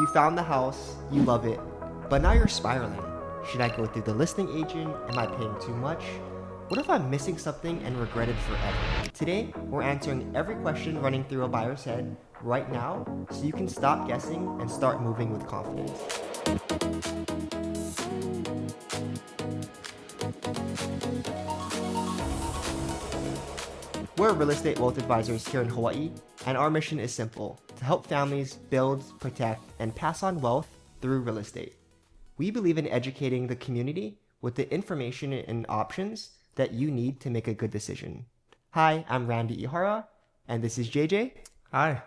You found the house, you love it, but now you're spiraling. Should I go through the listing agent? Am I paying too much? What if I'm missing something and regret it forever? Today, we're answering every question running through a buyer's head right now so you can stop guessing and start moving with confidence. We're real estate wealth advisors here in Hawaii, and our mission is simple: to help families build, protect, and pass on wealth through real estate. We believe in educating the community with the information and options that you need to make a good decision. Hi, I'm Randy Ihara, and this is JJ. Hi.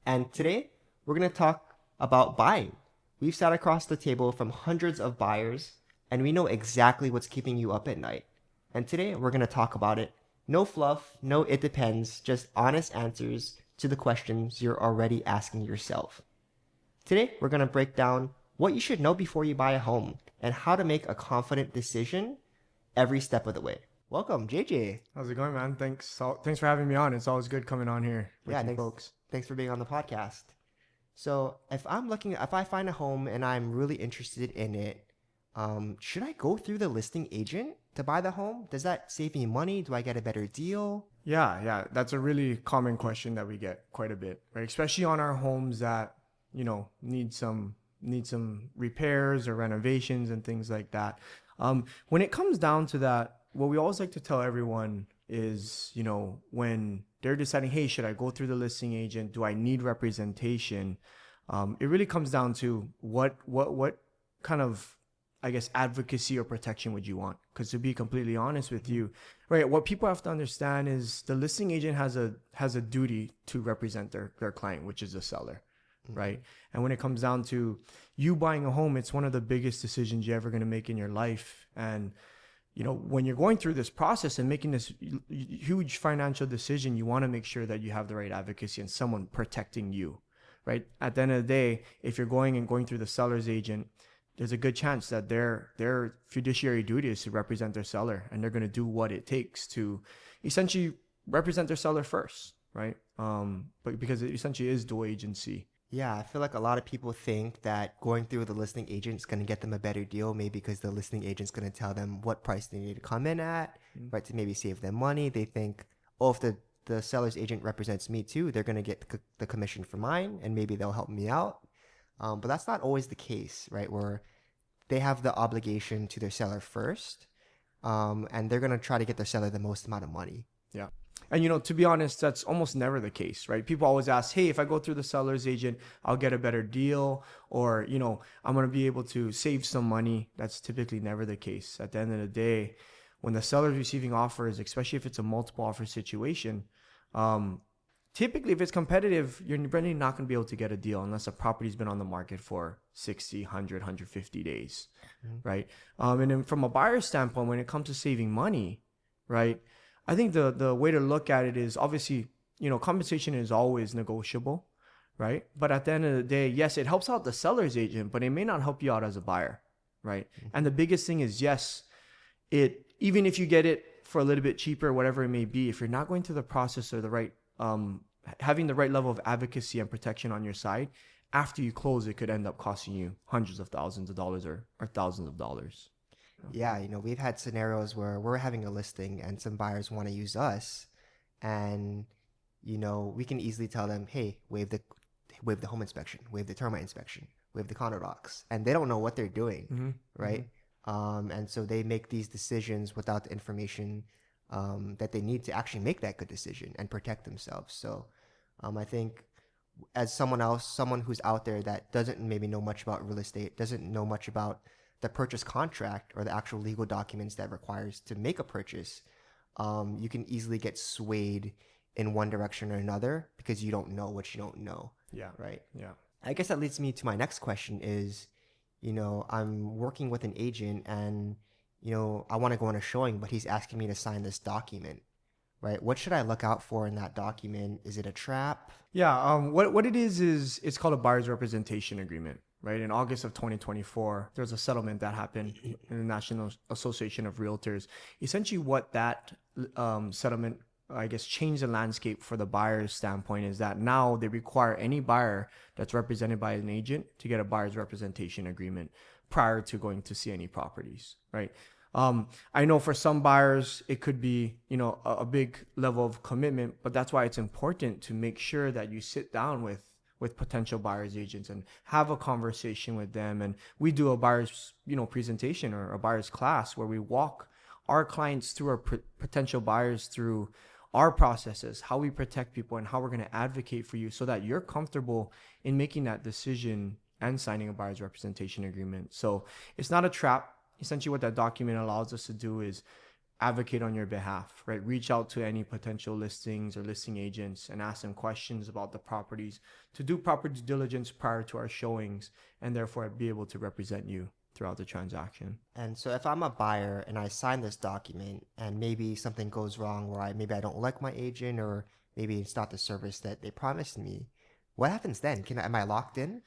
And today, we're going to talk about buying. We've sat across the table from hundreds of buyers, and we know exactly what's keeping you up at night. And today, we're going to talk about it. No fluff, no it depends, just honest answers to the questions you're already asking yourself. Today, we're going to break down what you should know before you buy a home and how to make a confident decision every step of the way. Welcome, JJ. How's it going, man? Thanks for having me on. It's always good coming on here with you Thanks, folks. Thanks for being on the podcast. So if I find a home and I'm really interested in it, should I go through the listing agent to buy the home? Does that save me money? Do I get a better deal? Yeah. That's a really common question that we get quite a bit, right? Especially on our homes that, need some repairs or renovations and things like that. When it comes down to that, what we always like to tell everyone is, when they're deciding, hey, should I go through the listing agent? Do I need representation? It really comes down to what kind of, I guess, advocacy or protection would you want? Because to be completely honest with you, right, what people have to understand is the listing agent has a duty to represent their client, which is the seller, right? And when it comes down to you buying a home, it's one of the biggest decisions you're ever going to make in your life. And when you're going through this process and making this huge financial decision, you want to make sure that you have the right advocacy and someone protecting you, right? At the end of the day, if you're going through the seller's agent, there's a good chance that their fiduciary duty is to represent their seller, and they're going to do what it takes to essentially represent their seller first, right? But because it essentially is dual agency. Yeah, I feel like a lot of people think that going through the listing agent is going to get them a better deal, maybe because the listing agent's going to tell them what price they need to come in at, right, to maybe save them money. They think, oh, if the seller's agent represents me too, they're going to get the commission for mine, and maybe they'll help me out. But that's not always the case, right? Where they have the obligation to their seller first, and they're going to try to get their seller the most amount of money. Yeah. And, to be honest, that's almost never the case, right? People always ask, hey, if I go through the seller's agent, I'll get a better deal, or, I'm going to be able to save some money. That's typically never the case. At the end of the day, when the seller's receiving offers, especially if it's a multiple offer situation, typically, if it's competitive, you're really not going to be able to get a deal unless a property's been on the market for 60, 100, 150 days, right? And then from a buyer's standpoint, when it comes to saving money, right, I think the way to look at it is obviously, compensation is always negotiable, right? But at the end of the day, yes, it helps out the seller's agent, but it may not help you out as a buyer, right? And the biggest thing is, yes, even if you get it for a little bit cheaper, whatever it may be, if you're not going through the process or the right having the right level of advocacy and protection on your side, after you close, it could end up costing you hundreds of thousands of dollars or thousands of dollars. Yeah, we've had scenarios where we're having a listing and some buyers want to use us, and we can easily tell them, hey, waive the home inspection, waive the termite inspection, waive the condo docs, and they don't know what they're doing, right? And so they make these decisions without the information that they need to actually make that good decision and protect themselves. So I think as someone who's out there that doesn't maybe know much about real estate, doesn't know much about the purchase contract or the actual legal documents that requires to make a purchase, you can easily get swayed in one direction or another because you don't know what you don't know. Yeah. Right. Yeah. I guess that leads me to my next question is, I'm working with an agent and I want to go on a showing, but he's asking me to sign this document, right? What should I look out for in that document? Is it a trap? Yeah. What it is it's called a buyer's representation agreement, right? In August of 2024, there's a settlement that happened in the National Association of Realtors. Essentially, what that settlement I guess, change the landscape for the buyer's standpoint is that now they require any buyer that's represented by an agent to get a buyer's representation agreement prior to going to see any properties, right? I know for some buyers it could be, a big level of commitment, but that's why it's important to make sure that you sit down with potential buyers agents and have a conversation with them. And we do a buyer's, presentation or a buyer's class where we walk our clients through our potential buyers through our processes, how we protect people, and how we're going to advocate for you so that you're comfortable in making that decision and signing a buyer's representation agreement. So it's not a trap. Essentially, what that document allows us to do is advocate on your behalf, right? Reach out to any potential listings or listing agents and ask them questions about the properties to do proper due diligence prior to our showings, and therefore be able to represent you throughout the transaction. And so if I'm a buyer and I sign this document and maybe something goes wrong where maybe I don't like my agent, or maybe it's not the service that they promised me, what happens then? Am I locked in?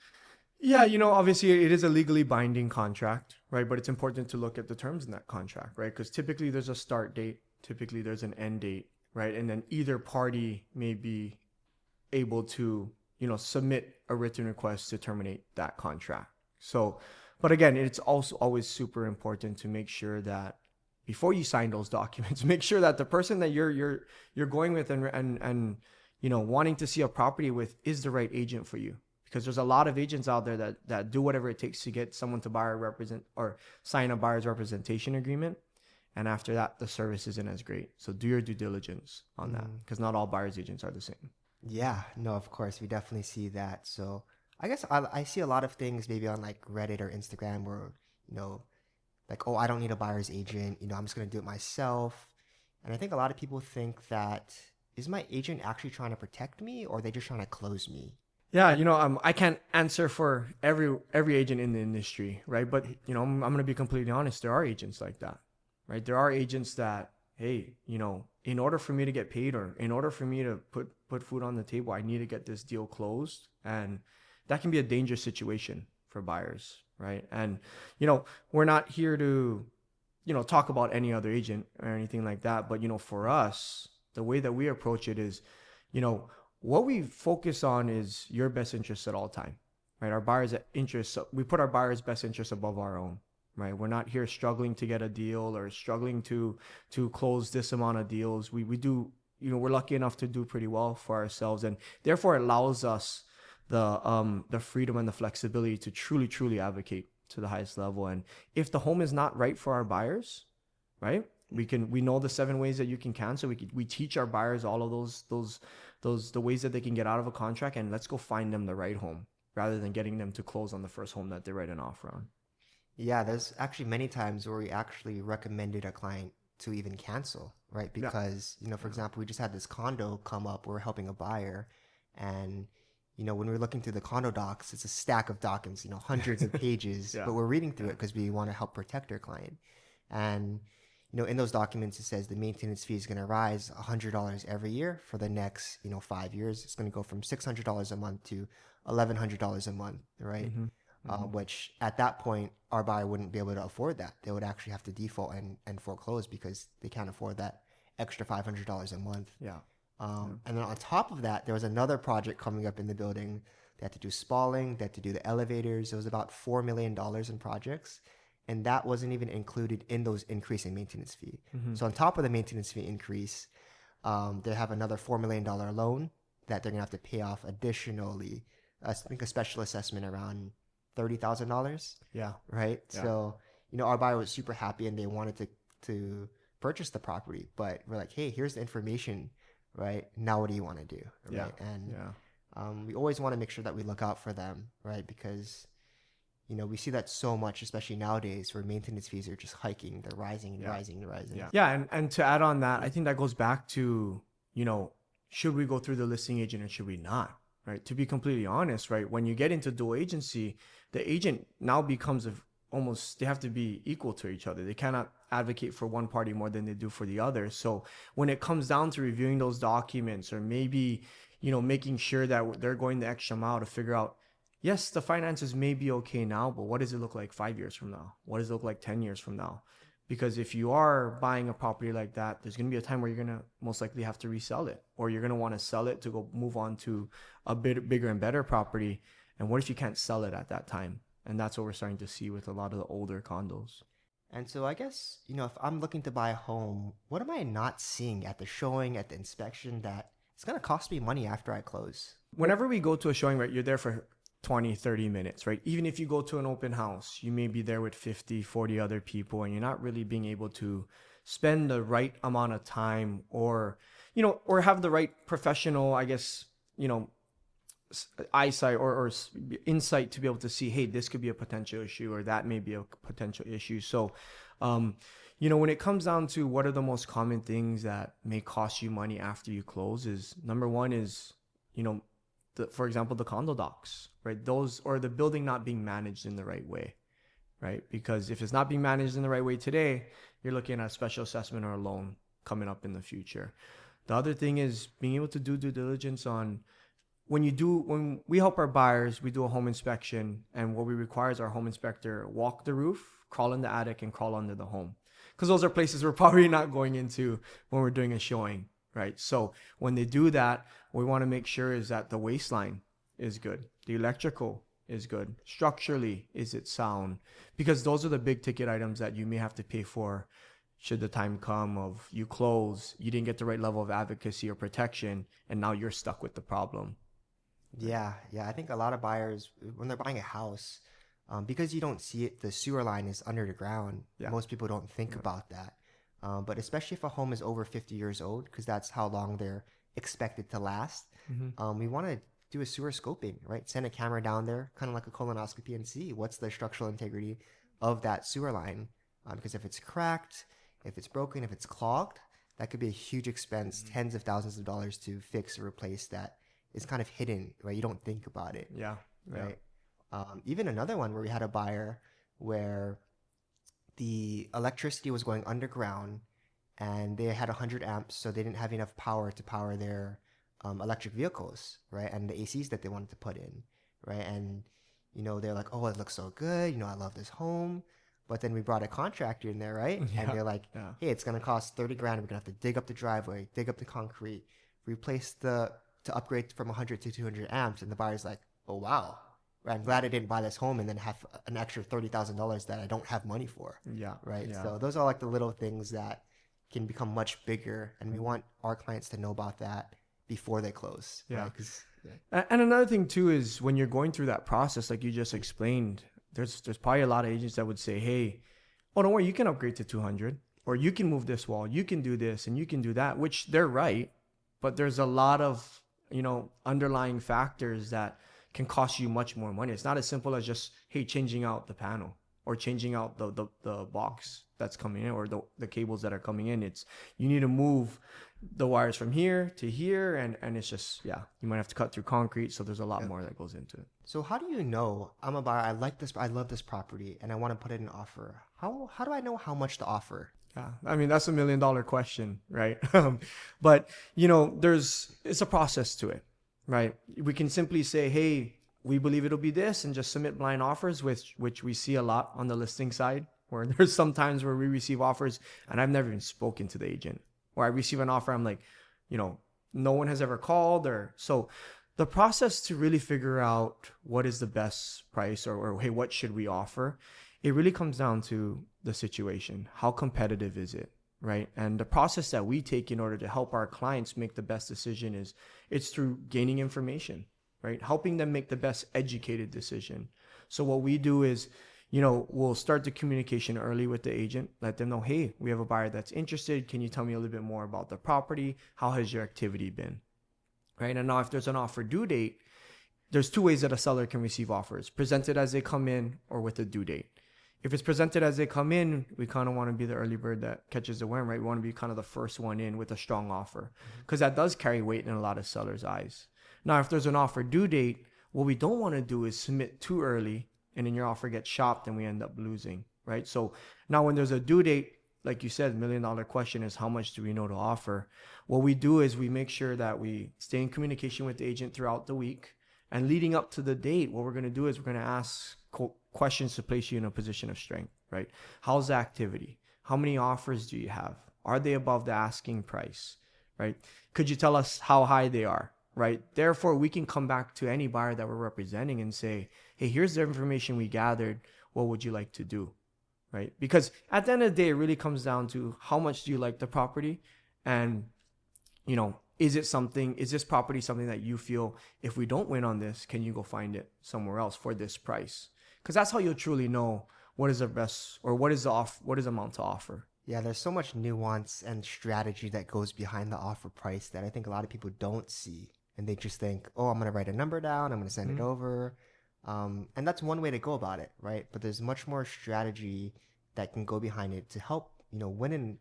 Yeah, obviously it is a legally binding contract, right? But it's important to look at the terms in that contract, right? Because typically there's a start date, typically there's an end date, right? And then either party may be able to, submit a written request to terminate that contract. So, but again, it's also always super important to make sure that before you sign those documents, make sure that the person that you're going with and wanting to see a property with is the right agent for you. Because there's a lot of agents out there that do whatever it takes to get someone to sign a buyer's representation agreement. And after that, the service isn't as great. So do your due diligence on that, because not all buyer's agents are the same. Yeah, no, of course, we definitely see that. So I guess I see a lot of things maybe on like Reddit or Instagram where, like, oh, I don't need a buyer's agent, I'm just going to do it myself. And I think a lot of people think that, is my agent actually trying to protect me, or are they just trying to close me? Yeah, I can't answer for every agent in the industry, right? But I'm going to be completely honest. There are agents like that, right? There are agents that, hey, in order for me to get paid, or in order for me to put food on the table, I need to get this deal closed, and that can be a dangerous situation for buyers, right? And we're not here to talk about any other agent or anything like that, but for us, the way that we approach it is, what we focus on is your best interest at all time, right? Our buyers' interests, we put our buyers' best interests above our own, right? We're not here struggling to get a deal or struggling to close this amount of deals. We do, we're lucky enough to do pretty well for ourselves, and therefore it allows us the freedom and the flexibility to truly advocate to the highest level. And if the home is not right for our buyers, right? We know the 7 ways that you can cancel. We teach our buyers all of the ways that they can get out of a contract, and let's go find them the right home rather than getting them to close on the first home that they write an offer on. Yeah, there's actually many times where we actually recommended a client to even cancel, right? Because, for example, we just had this condo come up. We're helping a buyer, and when we're looking through the condo docs, it's a stack of documents, hundreds of pages, but we're reading through it because we want to help protect our client. And in those documents, it says the maintenance fee is going to rise $100 every year for the next, 5 years. It's going to go from $600 a month to $1,100 a month, right? Mm-hmm. Mm-hmm. Which at that point, our buyer wouldn't be able to afford that. They would actually have to default and foreclose because they can't afford that extra $500 a month. Yeah. And then on top of that, there was another project coming up in the building. They had to do spalling, they had to do the elevators. It was about $4 million in projects. And that wasn't even included in those increasing maintenance fee. Mm-hmm. So on top of the maintenance fee increase, they have another $4 million loan that they're going to have to pay off additionally. I think a special assessment around $30,000. Yeah. Right. Yeah. So, our buyer was super happy and they wanted to purchase the property, but we're like, hey, here's the information, right? Now what do you want to do? Right. Yeah. And we always want to make sure that we look out for them, right? Because we see that so much, especially nowadays, where maintenance fees are just hiking. They're rising and rising and rising. Yeah. Yeah. And to add on that, I think that goes back to, should we go through the listing agent or should we not? Right. To be completely honest, right, when you get into dual agency, the agent now becomes almost, they have to be equal to each other. They cannot advocate for one party more than they do for the other. So when it comes down to reviewing those documents, or maybe, making sure that they're going the extra mile to figure out, yes, the finances may be okay now, but what does it look like 5 years from now? What does it look like 10 years from now? Because if you are buying a property like that, there's going to be a time where you're going to most likely have to resell it, or you're going to want to sell it to go move on to a bit bigger and better property. And what if you can't sell it at that time? And that's what we're starting to see with a lot of the older condos. And so I guess, if I'm looking to buy a home, what am I not seeing at the showing, at the inspection that it's going to cost me money after I close? Whenever we go to a showing, right, you're there for 20, 30 minutes, right? Even if you go to an open house, you may be there with 50, 40 other people, and you're not really being able to spend the right amount of time, or, or have the right professional, I guess, eyesight or insight to be able to see, hey, this could be a potential issue, or that may be a potential issue. So, when it comes down to what are the most common things that may cost you money after you close, is number one is, for example, the condo docs, right? Those, or the building not being managed in the right way, right? Because if it's not being managed in the right way today, you're looking at a special assessment or a loan coming up in the future. The other thing is being able to do due diligence on, when we help our buyers, we do a home inspection, and what we require is our home inspector walk the roof, crawl in the attic, and crawl under the home. Because those are places we're probably not going into when we're doing a showing, right? So when they do that, what we want to make sure is that the waistline is good, the electrical is good, structurally, is it sound? Because those are the big ticket items that you may have to pay for should the time come of you close, you didn't get the right level of advocacy or protection, and now you're stuck with the problem. Yeah, yeah. I think a lot of buyers, when they're buying a house, because you don't see it, the sewer line is under the ground. Yeah. Most people don't think about that. But especially if a home is over 50 years old, because that's how long they're expected to last, we want to do a sewer scoping, right? Send a camera down there, kind of like a colonoscopy, and see what's the structural integrity of that sewer line. Because if it's cracked, if it's broken, if it's clogged, that could be a huge expense, tens of thousands of dollars to fix or replace that. Is kind of hidden, right? You don't think about it. Yeah. Right. Even another one where we had a buyer where the electricity was going underground and they had 100 amps, so they didn't have enough power to power their electric vehicles, right? And the ACs that they wanted to put in, right? And, they're like, oh, it looks so good. I love this home. But then we brought a contractor in there, right? Yeah. And they're like, hey, it's going to cost 30 grand. We're going to have to dig up the driveway, dig up the concrete, replace to upgrade from 100 to 200 amps. And the buyer's like, oh, wow. I'm glad I didn't buy this home and then have an extra $30,000 that I don't have money for. Yeah. Right. Yeah. So those are like the little things that can become much bigger. And we want our clients to know about that before they close. Yeah. Right? And another thing too is when you're going through that process, like you just explained, there's probably a lot of agents that would say, hey, oh, don't worry, you can upgrade to 200, or you can move this wall, you can do this, and you can do that, which they're right. But there's a lot of underlying factors that can cost you much more money. It's not as simple as just, hey, changing out the panel or changing out the box that's coming in, or the cables that are coming in. It's, you need to move the wires from here to here, and it's just, you might have to cut through concrete. So there's a lot more that goes into it. So how do you know I'm a buyer, I love this property and I want to put in an offer? How do I know how much to offer? Yeah, I mean, that's $1 million question, right? But it's a process to it, right? We can simply say, hey, we believe it'll be this, and just submit blind offers, which we see a lot on the listing side, where there's some times where we receive offers and I've never even spoken to the agent, or I receive an offer, I'm like, no one has ever called. Or so the process to really figure out what is the best price, or hey, what should we offer? It really comes down to the situation. How competitive is it, right? And the process that we take in order to help our clients make the best decision it's through gaining information, right? Helping them make the best educated decision. So what we do is, we'll start the communication early with the agent, let them know, hey, we have a buyer that's interested. Can you tell me a little bit more about the property? How has your activity been, right? And now if there's an offer due date, there's two ways that a seller can receive offers: presented as they come in, or with a due date. If it's presented as they come in, we kind of want to be the early bird that catches the worm, right? We want to be kind of the first one in with a strong offer, because that does carry weight in a lot of sellers' eyes. Now, if there's an offer due date, what we don't want to do is submit too early and then your offer gets shopped and we end up losing, right? So now when there's a due date, like you said, $1 million question is, how much do we know to offer? What we do is we make sure that we stay in communication with the agent throughout the week. And leading up to the date, what we're going to do is we're going to ask questions to place you in a position of strength, right? How's the activity? How many offers do you have? Are they above the asking price, right? Could you tell us how high they are, right? Therefore, we can come back to any buyer that we're representing and say, hey, here's the information we gathered. What would you like to do, right? Because at the end of the day, it really comes down to how much do you like the property, and is this property something that you feel, if we don't win on this, can you go find it somewhere else for this price? Because that's how you'll truly know what is the best, or what is the amount to offer. Yeah, there's so much nuance and strategy that goes behind the offer price that I think a lot of people don't see. And they just think, oh, I'm going to write a number down, I'm going to send it over. And that's one way to go about it, right? But there's much more strategy that can go behind it to help, win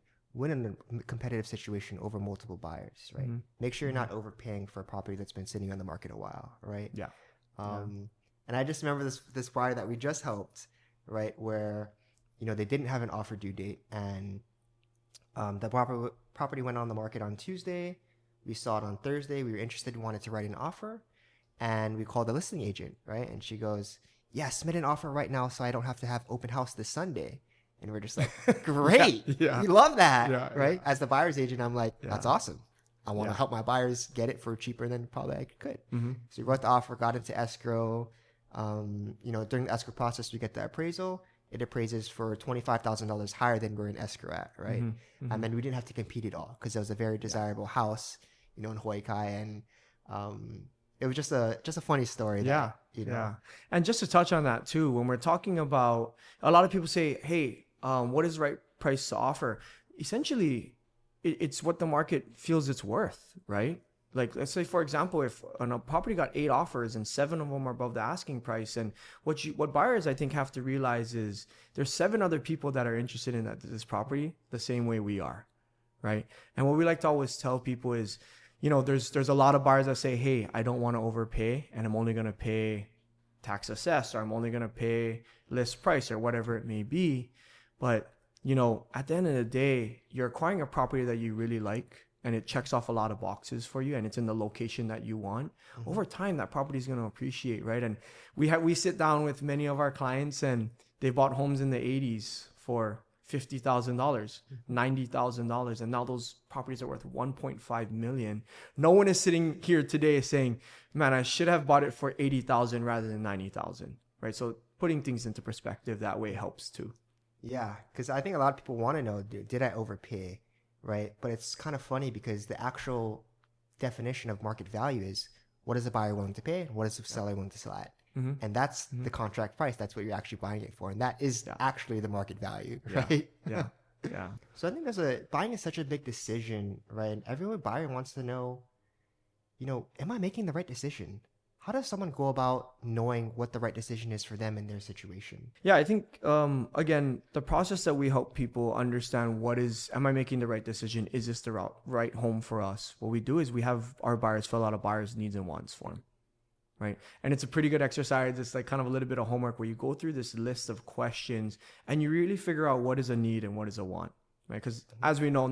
in a competitive situation over multiple buyers, right? Make sure you're not overpaying for a property that's been sitting on the market a while, right? Yeah. And I just remember this buyer that we just helped, right, where they didn't have an offer due date, and the property went on the market on Tuesday. We saw it on Thursday. We were interested, wanted to write an offer, and we called the listing agent, right? And she goes, "Yeah, submit an offer right now, so I don't have to have open house this Sunday." And we're just like, great. Yeah. We love that, Yeah, right? yeah. As the buyer's agent, I'm like, that's awesome. I want to Yeah. help my buyers get it for cheaper than probably I could. Mm-hmm. So we wrote the offer, got into escrow. During the escrow process, we get the appraisal. It appraises for $25,000 higher than we're in escrow at, right? And then we didn't have to compete at all because it was a very desirable house, in Hawaii Kai, and it was just a funny story. Yeah. That, Yeah. And just to touch on that too, when we're talking about, a lot of people say, hey, what is the right price to offer? Essentially, it's what the market feels it's worth, right? Like, let's say, for example, if a property got 8 offers and 7 of them are above the asking price, and what buyers, I think, have to realize is there's 7 other people that are interested in this property the same way we are, right? And what we like to always tell people is, there's a lot of buyers that say, hey, I don't want to overpay, and I'm only going to pay tax assessed, or I'm only going to pay list price, or whatever it may be. But, at the end of the day, you're acquiring a property that you really like, and it checks off a lot of boxes for you, and it's in the location that you want. Over time, that property is going to appreciate, right? And we sit down with many of our clients, and they bought homes in the 80s for $50,000, $90,000, and now those properties are worth $1.5 million. No one is sitting here today saying, man, I should have bought it for $80,000 rather than $90,000, right? So putting things into perspective that way helps too. Yeah, because I think a lot of people want to know, did I overpay, right? But it's kind of funny because the actual definition of market value is, what is the buyer willing to pay? What is the seller willing to sell at? And that's the contract price. That's what you're actually buying it for. And that is actually the market value, right? Yeah. Yeah. So I think buying is such a big decision, right? And every buyer wants to know, am I making the right decision? How does someone go about knowing what the right decision is for them in their situation? Yeah, I think, again, the process that we help people understand am I making the right decision? Is this the right home for us? What we do is we have our buyers fill out a buyer's needs and wants form, right? And it's a pretty good exercise. It's like kind of a little bit of homework where you go through this list of questions and you really figure out what is a need and what is a want, right? Because as we know,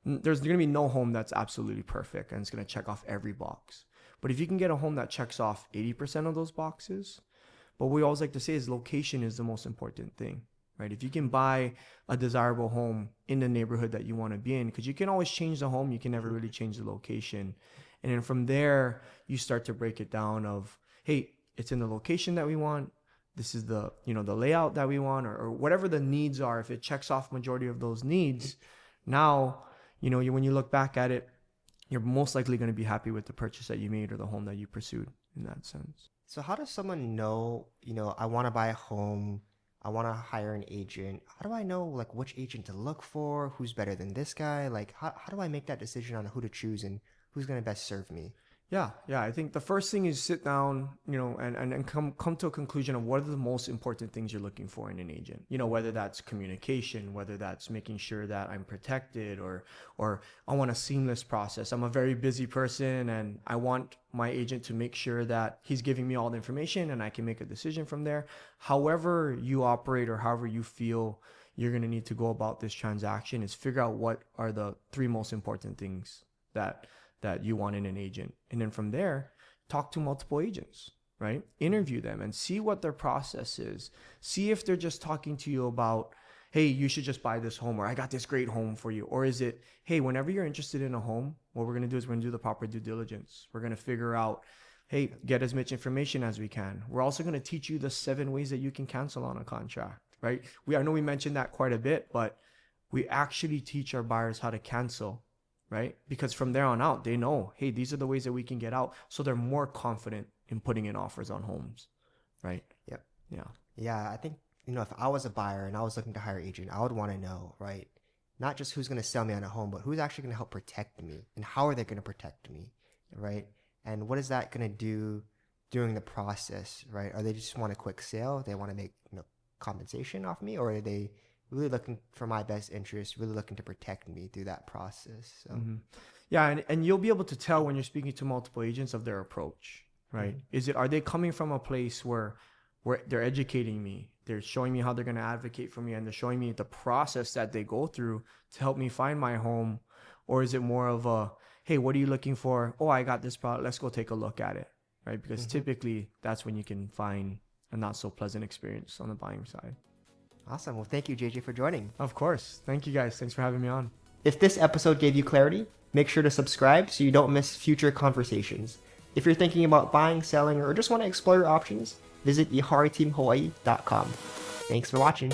there's going to be no home that's absolutely perfect and it's going to check off every box. But if you can get a home that checks off 80% of those boxes, but we always like to say is location is the most important thing, right? If you can buy a desirable home in the neighborhood that you want to be in, because you can always change the home, you can never really change the location. And then from there, you start to break it down of, hey, it's in the location that we want. This is the layout that we want, or whatever the needs are. If it checks off majority of those needs, now, when you look back at it, you're most likely going to be happy with the purchase that you made or the home that you pursued in that sense. So how does someone know, I want to buy a home, I want to hire an agent. How do I know which agent to look for? Who's better than this guy? How do I make that decision on who to choose and who's going to best serve me? Yeah. I think the first thing is sit down, and come to a conclusion of what are the most important things you're looking for in an agent. Whether that's communication, whether that's making sure that I'm protected, or I want a seamless process. I'm a very busy person and I want my agent to make sure that he's giving me all the information and I can make a decision from there. However you operate or however you feel you're going to need to go about this transaction is figure out what are the 3 most important things that you want in an agent. And then from there, talk to multiple agents, right? Interview them and see what their process is. See if they're just talking to you about, hey, you should just buy this home, or I got this great home for you? Or is it, hey, whenever you're interested in a home, what we're going to do is we're going to do the proper due diligence. We're going to figure out, hey, get as much information as we can. We're also going to teach you the 7 ways that you can cancel on a contract, right? I know we mentioned that quite a bit, but we actually teach our buyers how to cancel, right? Because from there on out, they know, hey, these are the ways that we can get out. So they're more confident in putting in offers on homes, right? Yep. Yeah. Yeah, I think, if I was a buyer and I was looking to hire an agent, I would want to know, right? Not just who's going to sell me on a home, but who's actually going to help protect me and how are they going to protect me, right? And what is that going to do during the process, right? Are they just want a quick sale? They want to make, compensation off me, or are they really looking for my best interest, really looking to protect me through that process? So, yeah, and you'll be able to tell when you're speaking to multiple agents of their approach, right? Are they coming from a place where they're educating me, they're showing me how they're going to advocate for me, and they're showing me the process that they go through to help me find my home? Or is it more of a, hey, what are you looking for? Oh, I got this product, let's go take a look at it, right? Because typically that's when you can find a not so pleasant experience on the buying side. Awesome. Well, thank you, JJ, for joining. Of course. Thank you, guys. Thanks for having me on. If this episode gave you clarity, make sure to subscribe so you don't miss future conversations. If you're thinking about buying, selling, or just want to explore your options, visit iharateamhawaii.com. Thanks for watching.